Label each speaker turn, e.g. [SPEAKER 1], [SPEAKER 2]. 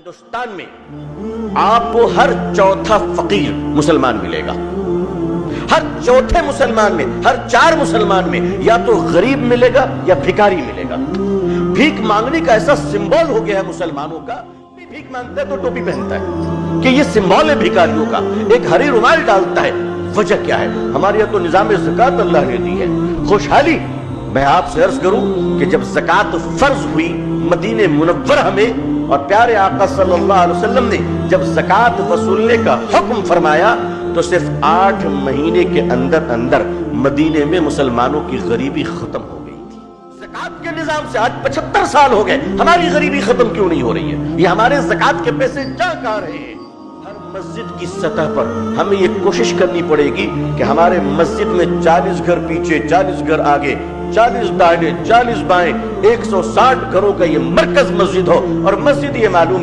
[SPEAKER 1] ہندوستان میں آپ کو ہر چوتھا فقیر مسلمان ملے گا. ہر چوتھے مسلمان میں، ہر 4 مسلمان میں یا تو غریب ملے گا یا بھکاری ملے گا. بھیک مانگنے کا ایسا سمبول ہو گیا ہے مسلمانوں کا، بھیک مانگتا ہے تو ٹوپی پہنتا ہے کہ یہ سمبول ہے بھکاریوں کا. ایک ہری رومال ڈالتا ہے. وجہ کیا ہے؟ ہمارے یہاں تو نظام زکوٰۃ اللہ نے دی ہے. خوشحالی میں آپ سے عرض کروں کہ جب زکوٰۃ فرض ہوئی مدینہ منورہ میں اور پیارے آقا صلی اللہ علیہ وسلم نے جب زکوٰۃ وصولنے کا حکم فرمایا تو صرف 8 مہینے کے اندر اندر مدینے میں مسلمانوں کی غریبی ختم ہو گئی تھی. زکوٰۃ کے نظام سے آج 75 سال ہو گئے، ہماری غریبی ختم کیوں نہیں ہو رہی ہے؟ یہ ہمارے زکوٰۃ کے پیسے جا کہاں رہے ہیں؟ ہر مسجد کی سطح پر ہمیں یہ کوشش کرنی پڑے گی کہ ہمارے مسجد میں 40 گھر پیچھے، 40 گھر آگے، 40 دائیں 40 بائیں، 160 گھروں کا یہ مرکز مسجد ہو. اور مسجد یہ معلوم